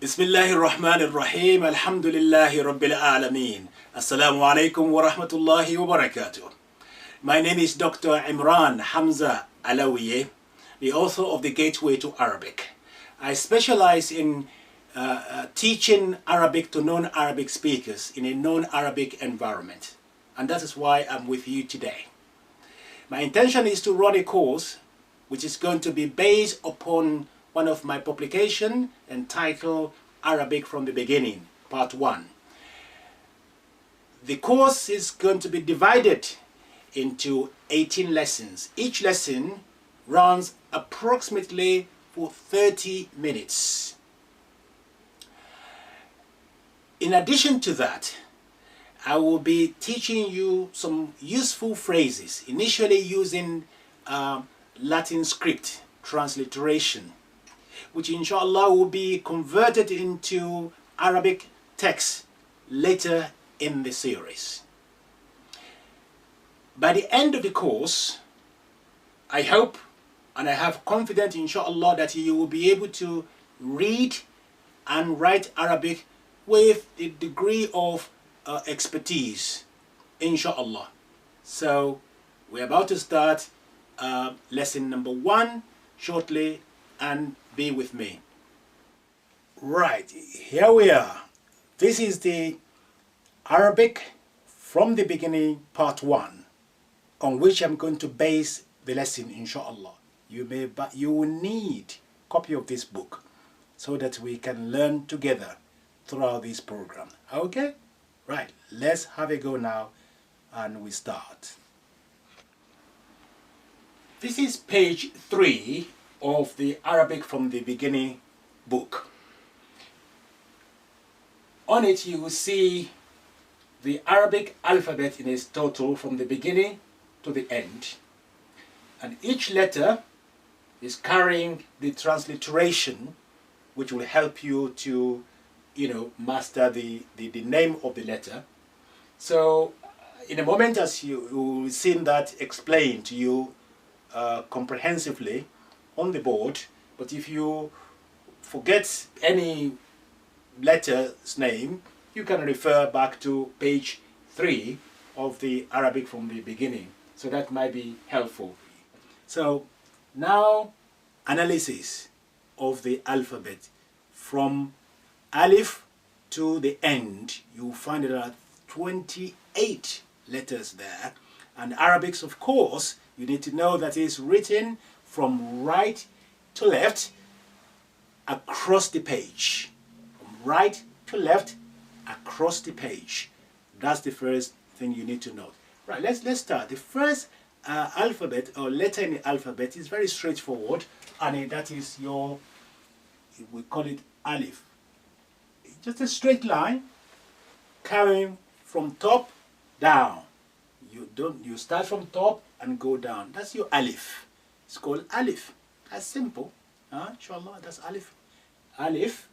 Bismillahirrahmanirrahim. Alhamdulillahi Rabbil Alameen. Assalamu alaikum wa rahmatullahi wa barakatuh. My name is Dr. Imran Hamza Alawiye, the author of The Gateway to Arabic. I specialize in teaching Arabic to non-Arabic speakers in a non-Arabic environment. And that is why I'm with you today. My intention is to run a course which is going to be based upon one of my publications entitled Arabic from the Beginning, Part 1. The course is going to be divided into 18 lessons. Each lesson runs approximately for 30 minutes. In addition to that, I will be teaching you some useful phrases, initially using Latin script transliteration, which inshallah will be converted into Arabic text later in the series. By the end of the course, I hope and I have confidence inshallah that you will be able to read and write Arabic with a degree of expertise, inshallah. So we're about to start lesson number 1 shortly, and be with me. Right, here we are. This is the Arabic from the Beginning Part 1, on which I'm going to base the lesson, inshallah. You will need a copy of this book so that we can learn together throughout this program. Okay? Right, let's have a go now, and we start. This is page 3 of the Arabic from the Beginning book. On it you will see the Arabic alphabet in its total from the beginning to the end. And each letter is carrying the transliteration, which will help you to, master the name of the letter. So in a moment, as you will see that explained to you comprehensively on the board, but if you forget any letter's name, you can refer back to page 3 of the Arabic from the Beginning. So that might be helpful. So now, analysis of the alphabet from Alif to the end. You'll find there are 28 letters there. And Arabics, of course, you need to know that it's written from right to left across the page. From right to left across the page. That's the first thing you need to know. Right, let's start. The first alphabet or letter in the alphabet is very straightforward, and that is we call it Alif. Just a straight line carrying from top down. You start from top and go down. That's your Alif. It's called Alif. That's simple. Inshallah, that's Alif. Alif.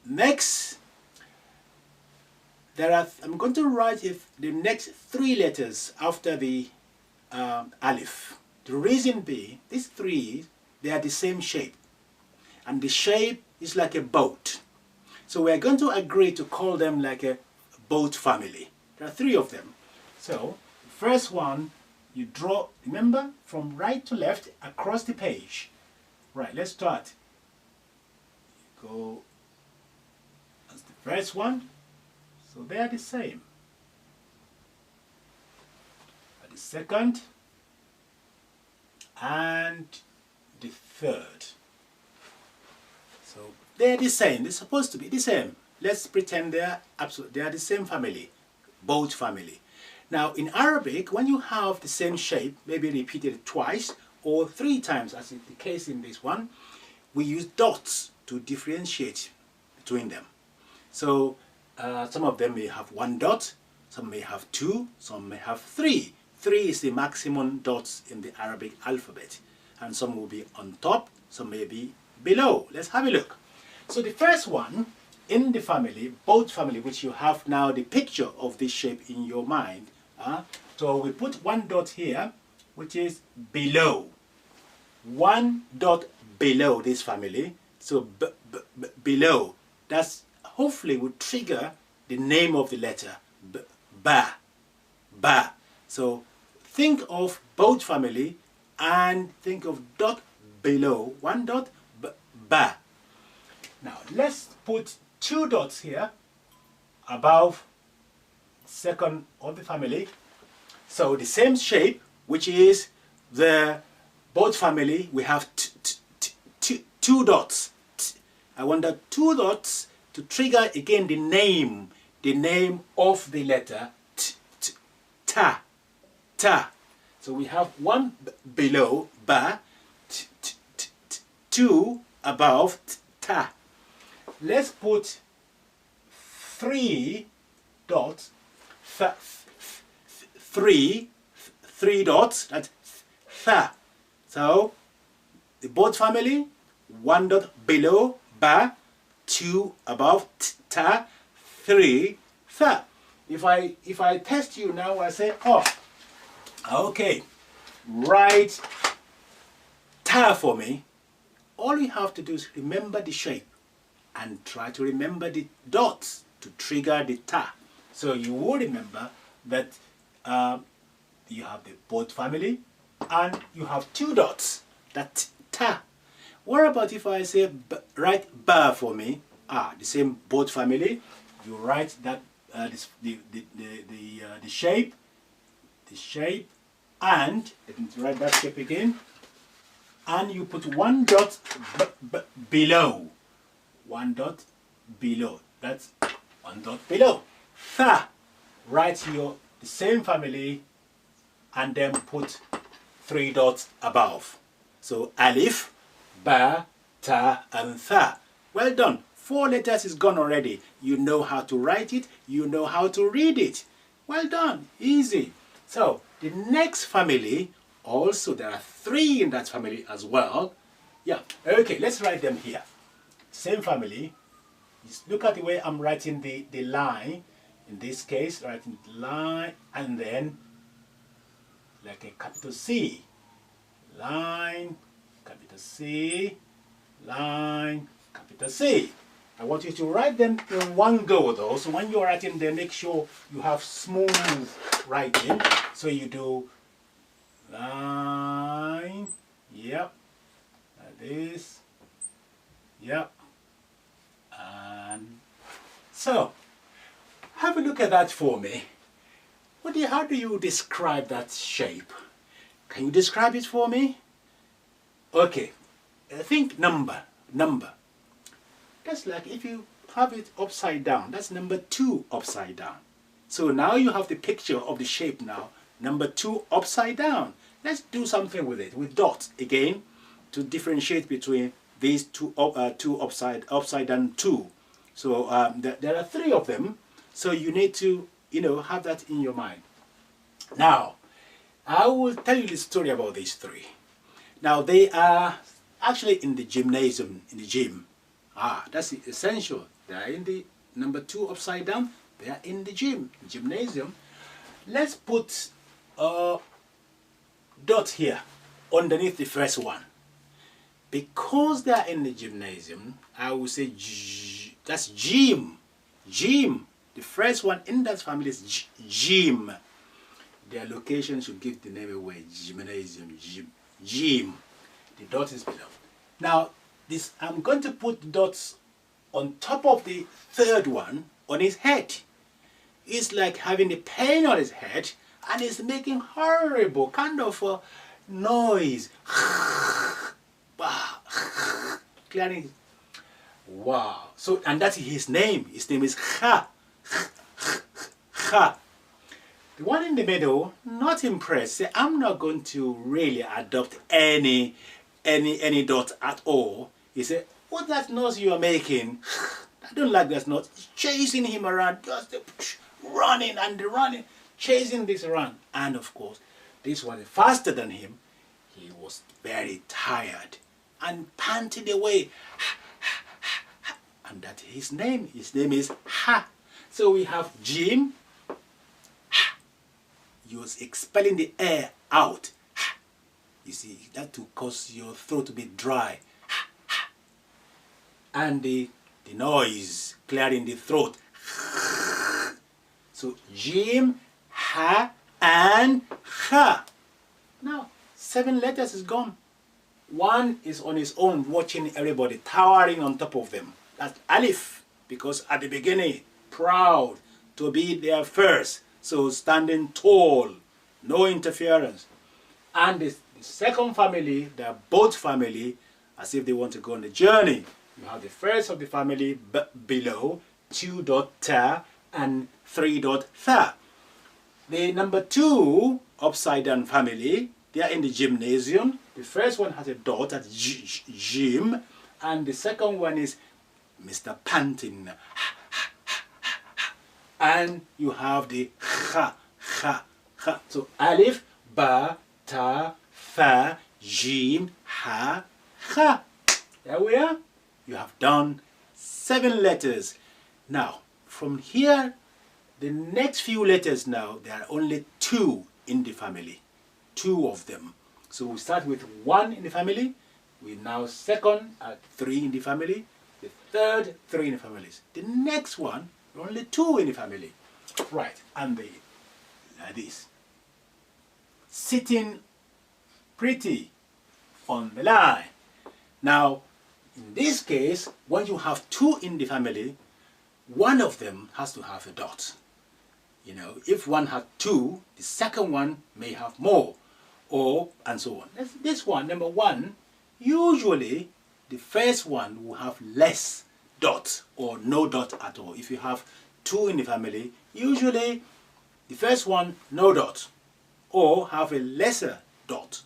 Next, I'm going to write the next 3 letters after the Alif. The reason being, these 3, they are the same shape. And the shape is like a boat. So we're going to agree to call them like a boat family. There are 3 of them. So the first one, you draw, remember, from right to left across the page. Right, let's start. You go, that's the first one. So they are the same. And the second and the third. So they're the same. They're supposed to be the same. Let's pretend they are the same family, boat family. Now in Arabic, when you have the same shape, maybe repeated twice or 3 times, as is the case in this one, we use dots to differentiate between them. So some of them may have 1 dot, some may have 2, some may have 3. 3 is the maximum dots in the Arabic alphabet, and some will be on top, some may be below. Let's have a look. So the first one in the family, boat family, which you have now the picture of this shape in your mind. So we put 1 dot here, which is below. 1 dot below this family. So below. That's hopefully would trigger the name of the letter. Ba. Ba. So think of both family and think of dot below. One dot, ba. Now let's put two dots here above second of the family. So the same shape, which is the both family, we have two dots. I want the two dots to trigger again the name of the letter ta. Ta. So we have one below ba, two above ta. Let's put three dots, three dots, that's tha. So the both family, one dot below ba, two above ta, three tha. If I test you now, I say, oh, okay, write ta for me. All you have to do is remember the shape and try to remember the dots to trigger the ta. So you will remember that you have the both family and you have two dots, that ta. What about if I say write ba for me? The same both family. You write that the shape, and let me write that shape again. And you put one dot below. One dot below. That's one dot below. Tha. Write the same family and then put three dots above. So alif, ba, ta, and tha. Well done. 4 letters is gone already. You know how to write it. You know how to read it. Well done. Easy. So the next family, also there are 3 in that family as well. Yeah. Okay, let's write them here. Same family. Just look at the way I'm writing the line. In this case, writing the line and then like a capital C. Line, capital C, line, capital C. I want you to write them in one go though. So when you're writing them, make sure you have smooth writing. So you do line, yep, like this, yep, and so have a look at that for me. How do you describe that shape? Can you describe it for me? Okay, think number. That's like if you have it upside down, that's number 2 upside down. So now you have the picture of the shape now, number 2 upside down. Let's do something with it, with dots again, to differentiate between these two upside down 2. So there are 3 of them, so you need to, have that in your mind. Now, I will tell you the story about these 3. Now, they are actually in the gymnasium, in the gym. That's essential. They are in the number 2 upside down. They are in the gymnasium. Let's put a dot here underneath the first one. Because they are in the gymnasium, I will say that's gym. Gym. The first one in that family is gym. Their location should give the name away. Gymnasium, gym. The dot is below. Now, I'm going to put dots on top of the third one on his head. It's like having a pain on his head and it's making horrible kind of noise. Clearing. Wow. So, and that's his name. His name is Ha. Ha. The one in the middle, not impressed. Say, I'm not going to really adopt any dot at all. He said, what that noise you are making? I don't like that noise. It's chasing him around, just running, chasing this around. And of course, this one is faster than him. He was very tired and panting away. And that's his name. His name is Ha. So we have Jim. He was expelling the air out. You see, that will cause your throat to be dry. and the noise, clearing the throat. So Jim, Ha, and Ha. Now 7 letters is gone. One is on his own, watching everybody, towering on top of them. That's Alif, because at the beginning, proud to be there first. So standing tall, no interference. And the second family, they're both family, as if they want to go on the journey. You have the first of the family below, 2 dot ta and 3 dot tha. The number 2 upside down family, they are in the gymnasium. The first one has a dot at gym, and the second one is Mr. Panting. And you have the ha, ha, ha. So Alif, Ba, Ta, Tha, Jim, Ha, Ha. There we are. You have done 7 letters. Now, from here, the next few letters now, there are only 2 in the family. 2 of them. So we start with 1 in the family. We now second at 3 in the family. The third, 3 in the families. The next one, only 2 in the family. Right, and they, like this. Sitting pretty on the line. Now, in this case, when you have 2 in the family, one of them has to have a dot. You know, if one had 2, the second one may have more, or and so on. This one, number 1, usually the first one will have less dot or no dot at all. If you have 2 in the family, usually the first one no dot, or have a lesser dot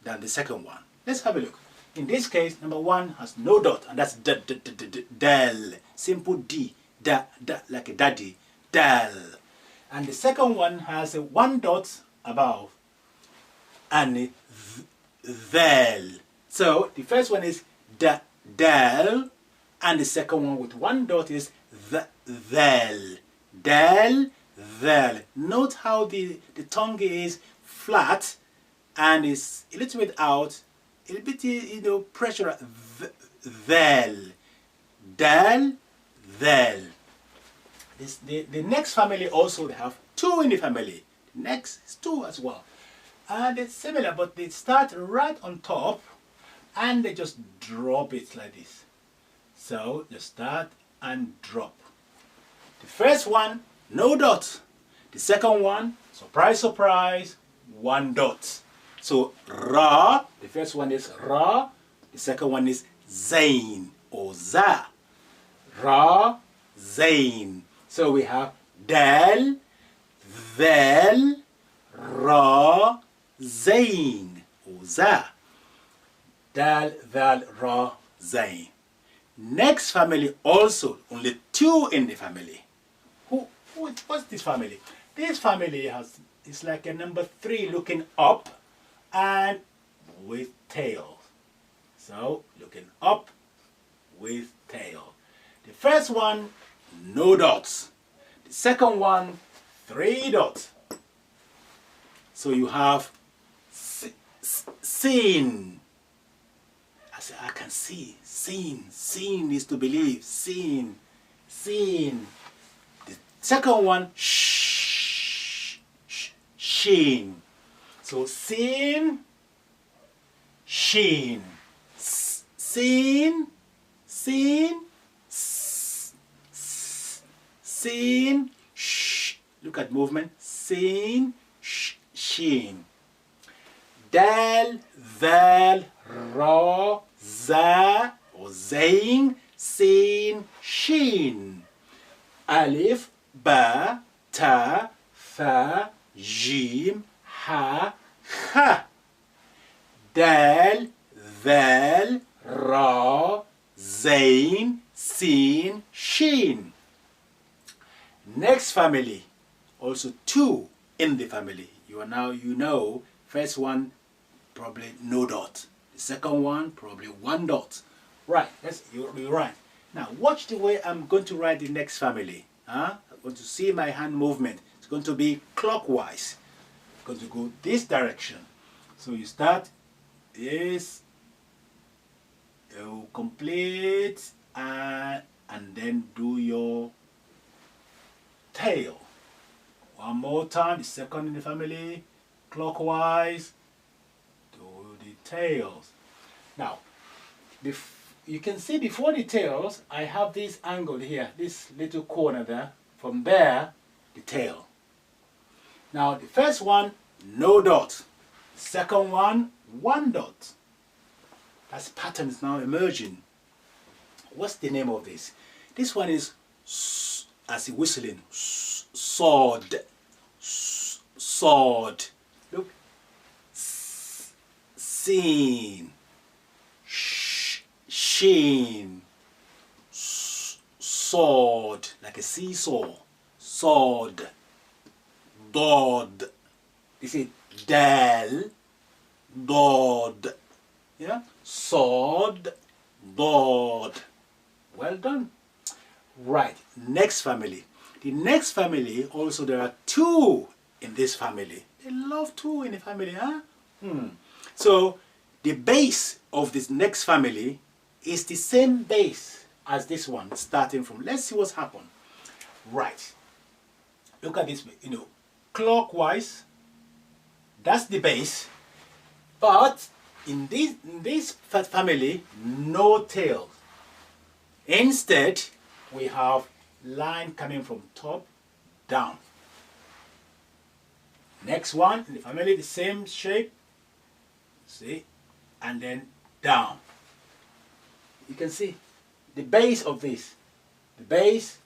than the second one. Let's have a look. In this case, number 1 has no dot, and that's del, simple D, da, like a daddy, del. And the second one has a 1 dot above, and vel. So the first one is del, and the second one with 1 dot is vel, del, vel. Note how the tongue is flat and is a little bit out, a little bit, you know, pressure. Vel, del, vel. The next family also, they have 2 in the family. The next is 2 as well. And it's similar, but they start right on top and they just drop it like this. So you start and drop. The first one, no dot. The second one, surprise, surprise, 1 dot. So Ra, the first one is Ra, the second one is Zain or Za. Ra, Zain. So we have Dal, Vel, Ra, Zain or Za. Dal, Val, Ra, Zain. Next family also, only 2 in the family. What's this family? This family is like a number 3 looking up and with tail. So looking up with tail. The first one, no dots. The second one, 3 dots. So you have seen. I can see. Seen. Seen is to believe. Seen. Seen. The second one, sheen. So seen, sheen. Seen, seen, seen, shh. Look at movement. Seen, sheen. Dal, val, ra, za, or zain, sin, shin. Alif, ba, ta, tha, jim, ha, ha. Dal, val, ra, zain, sin, shin. Next family, also 2 in the family. You know, first one probably no dot. The second one probably 1 dot. Right, you're right. Now watch the way I'm going to write the next family. I'm going to see my hand movement. It's going to be clockwise. It's going to go this direction. So you start this, you complete and then do your tail. One more time, the second in the family, clockwise, do the tails. Now, you can see before the tails, I have this angle here, this little corner there. From there, the tail. Now, the first one, no dot. Second one, one dot. That pattern is now emerging. What's the name of this? This one is, as a whistling, sword. Sword. Look. Seen. Sheen. Sword. Like a seesaw. Sword. Dod. You see, del. Dod. Yeah? Sword. Dod. Well done. Right. Next family. The next family, also there are two in this family. They love two in the family, huh? So the base of this next family is the same base as this one, starting from. Let's see what's happened. Right. Look at this, clockwise. That's the base. But in this family, no tails. Instead, we have line coming from top down. Next one in the family, the same shape. See? And then down. You can see the base of this. The base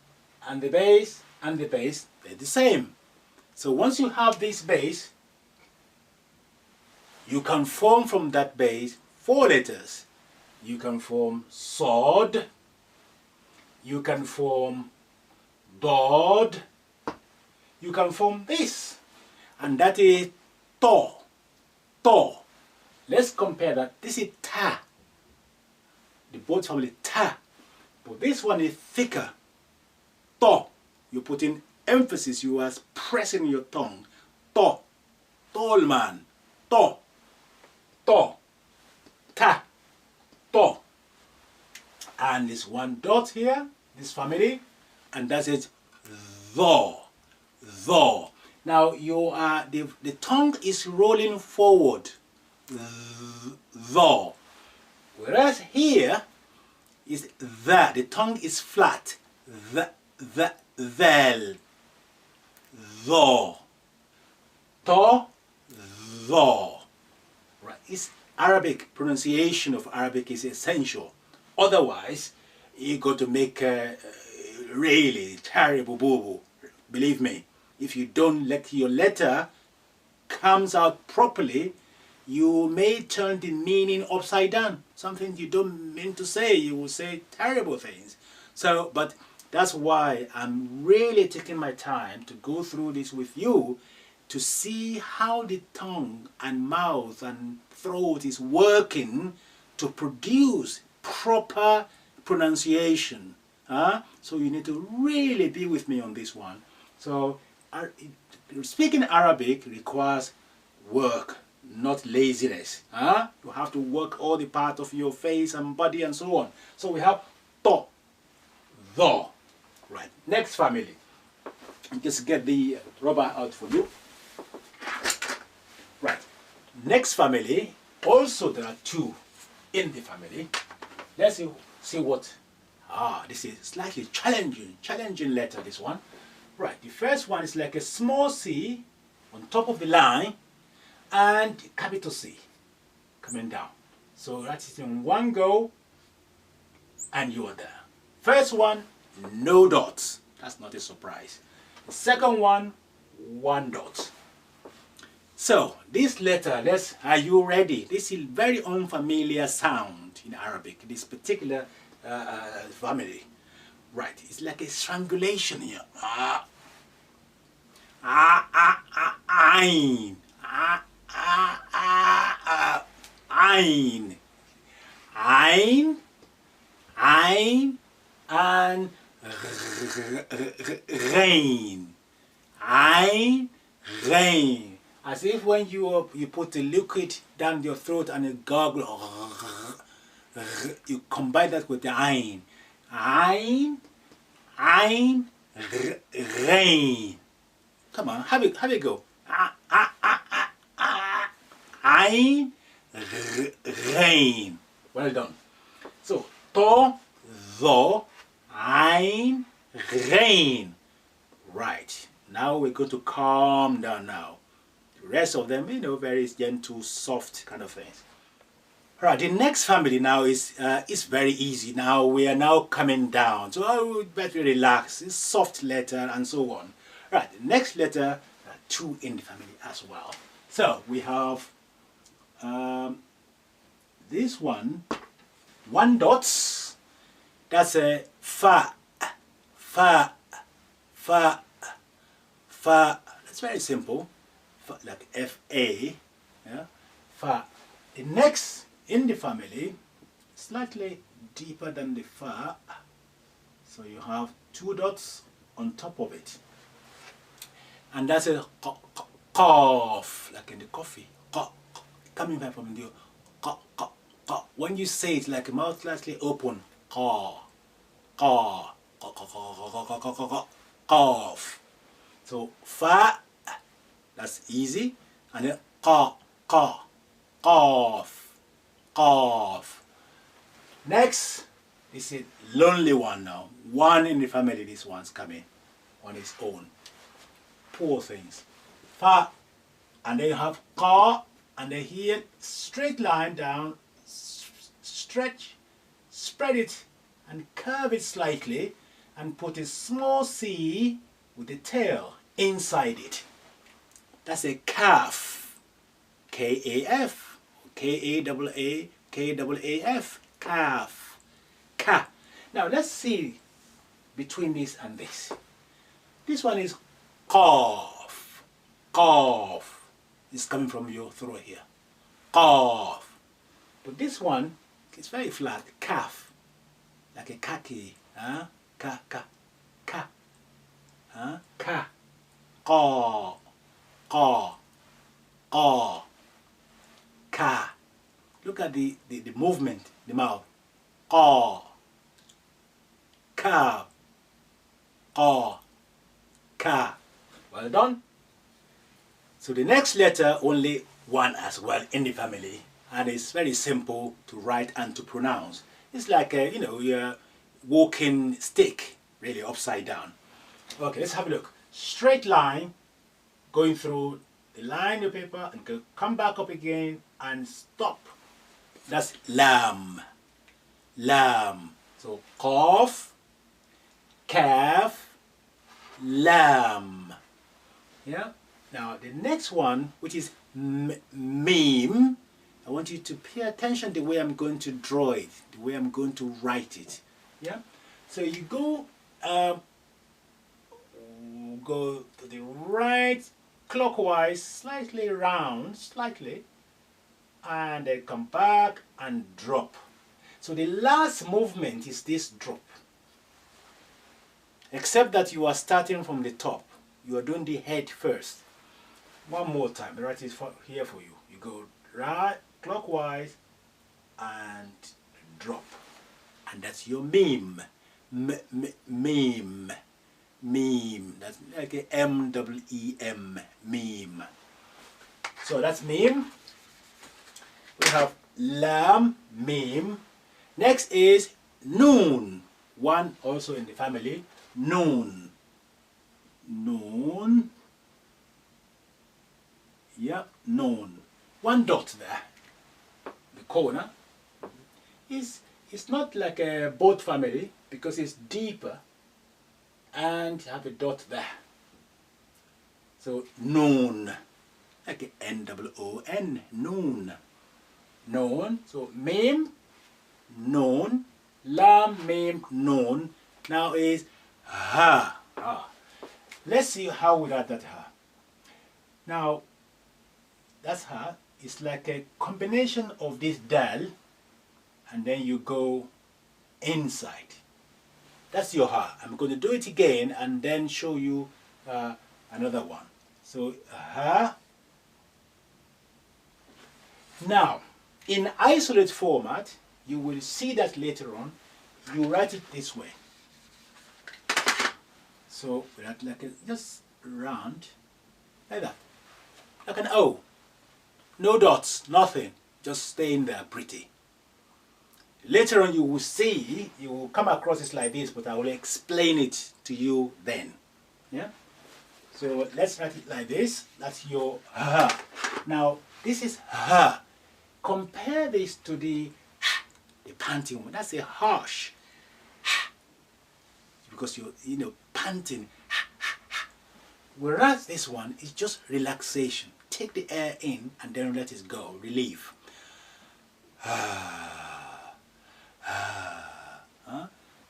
and the base and the base, they're the same. So once you have this base, you can form from that base 4 letters. You can form sword. You can form dod. You can form this. And that is to. To. Let's compare that. This is ta. The both family ta. But this one is thicker. To. You put in emphasis. You are pressing your tongue. To. Tall man. To. To. Ta. To. And this one dot here, this family, and that's it, tho. Tho. Now you are the tongue is rolling forward. Tho. Whereas here is the tongue is flat. Thel. Tho. To. Tho. Right. It's Arabic. Pronunciation of Arabic is essential. Otherwise, you got to make a really terrible boo-boo. Believe me, if you don't let your letter comes out properly, you may turn the meaning upside down. Something you don't mean to say, you will say terrible things. So, but that's why I'm really taking my time to go through this with you to see how the tongue and mouth and throat is working to produce proper pronunciation. So you need to really be with me on this one. So speaking Arabic requires work, not laziness. You have to work all the part of your face and body and so on. So we have to, tho. Right. Next family. Just get the rubber out for you. Right. Next family. Also there are two in the family. Let's see what. This is slightly challenging letter, this one. Right, the first one is like a small c on top of the line and capital C coming down. So that is in one go and you are there. First one, no dots. That's not a surprise. The second one, one dot. So this letter, are you ready? This is very unfamiliar sound in Arabic, this particular family. Right, it's like a strangulation here. Ein. Ein. Ein. Ein. And rain. Ein. Rain. As if when you put a liquid down your throat and a gargle, you combine that with the ein. Ein, ein, rain. Come on, have it go. Ein, rain. Well done. So, to, tho, ein, rain. Right. Now we're going to calm down now. The rest of them, you know, very gentle, soft kind of things. Right, the next family now is very easy. Now we are now coming down. So I would better relax. It's soft letter and so on. Right, the next letter, two in the family as well. So we have this one dots. That's a fa, fa, fa, fa. That's very simple. Fa, like F-A, yeah, fa. The next in the family, slightly deeper than the fa, so you have two dots on top of it, and that's a cough, like in the coffee, coming back from the when you say it like a mouth slightly open, cough. So fa, that's easy, and then cough. Next, this is lonely one now. One in the family, this one's coming on its own. Poor things. Fa, and then you have ka, and then here, straight line down, stretch, spread it, and curve it slightly, and put a small c with the tail inside it. That's a calf. K-A-F. K-A-A-A-K-A-A-F. Calf. Ka. Now let's see between this and this. This one is cough. Cough. It's coming from your throat here. Cough. But this one is very flat. Calf. Like a khaki. Huh? Ka. Huh? Ka. Caw. Caw. Caw. Ka. Look at the movement, the mouth. Caw. Ka. Caw. Ka. Well done. So the next letter, only one as well in the family, and it's very simple to write and to pronounce. It's like a, you know, your walking stick, really upside down. Okay, let's have a look. Straight line going through the line of paper and go, come back up again and stop. That's lamb. Lamb. So cough, calf, lamb. Yeah. Now the next one, which is meme, I want you to pay attention the way I'm going to draw it, the way I'm going to write it. Yeah. So you go to the right clockwise, slightly round, slightly, and then come back and drop. So the last movement is this drop, except that you are starting from the top. You are doing the head first. One more time, the right is here for you. You go right clockwise and drop, and that's your meme. Meme. Meme. That's like a M-E-E-M. Meme. So that's meme. We have lamb, meme. Next is noon. One also in the family. Noon. Noon. Yeah, noon. One dot there. The corner. It's not like a boat family because it's deeper and have a dot there. So noon. Like a N-O-O-N. Noon. Noon. So meme, noon, lam, meme, noon. Now is ha. Let's see how we got that ha. Now, that's ha. It's like a combination of this dal, and then you go inside. That's your ha. I'm going to do it again and then show you another one. So ha. Now, in isolate format, you will see that later on. you write it this way. So we write like a, just round, like that, like an O. No dots, nothing, just staying there pretty. Later on you will see, you will come across it like this, but I will explain it to you then. Yeah? So let's write it like this. That's your ha. Now this is ha. Compare this to the panting one. That's a harsh. Because you're panting. Whereas this one is just relaxation. Take the air in and then let it go. Relief.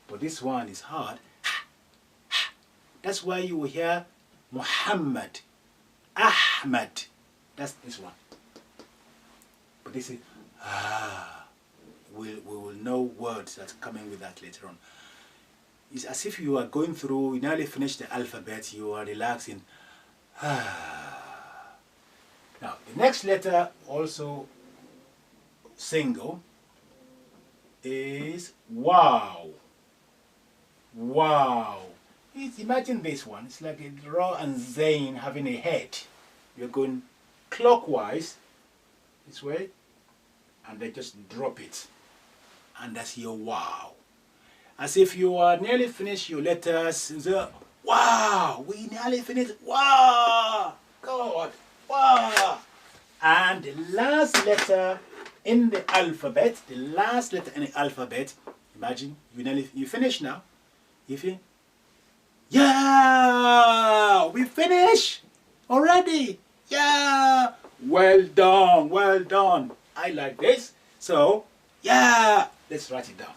But this one is hard. That's why you will hear Muhammad, Ahmad. That's this one. But this is we will know words that's coming with that later on. It's as if you are going through, you nearly finished the alphabet, you are relaxing. Now, the next letter, also single, is wow. Wow. Imagine this one. It's like a Ra and Zain having a head. You're going clockwise this way, and then just drop it. And that's your wow. As if you are nearly finished your letters. So, wow, we nearly finished. Wow, God, wow. And the last letter in the alphabet, imagine you finish now. You finish. Yeah, we finish already. Yeah, well done, well done. I like this. So, yeah, let's write it down.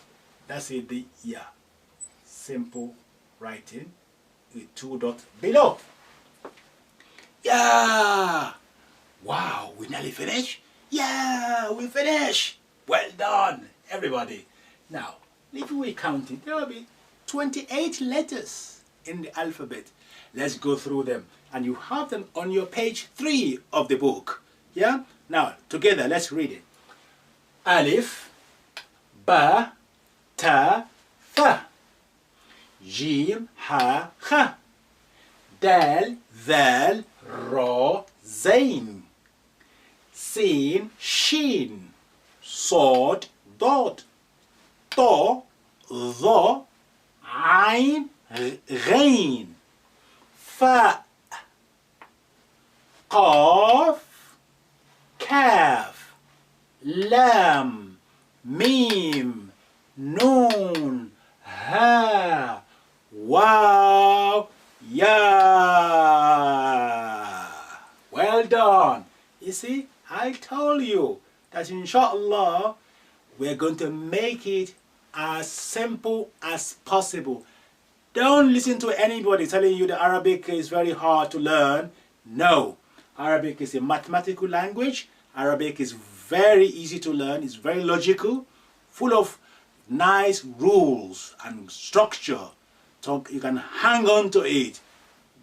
That's it, the yeah. Simple writing with 2 dots below. Yeah. Wow, we nearly finished? Yeah, we finished. Well done, everybody. Now, if we count it, there will be 28 letters in the alphabet. Let's go through them. And you have them on your page 3 of the book. Yeah? Now, together, let's read it. Alif, Ba, Ta, Tha. Jim, Ha, Kha. Dal, Zal, Ra, Zain. Sin, Shin. Sod, Dod. Ta, Dha. Ain, Ghain. Fa, Qaf, Kaf, Lam, Mim, Noon, Ha, Wow, Ya. Well done. You see, I told you that inshallah we're going to make it as simple as possible. Don't listen to anybody telling you that Arabic is very hard to learn. No. Arabic is a mathematical language. Arabic is very easy to learn. It's very logical, full of nice rules and structure. So you can hang on to it.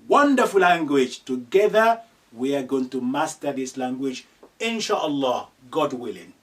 Wonderful language. Together we are going to master this language, inshallah, God willing.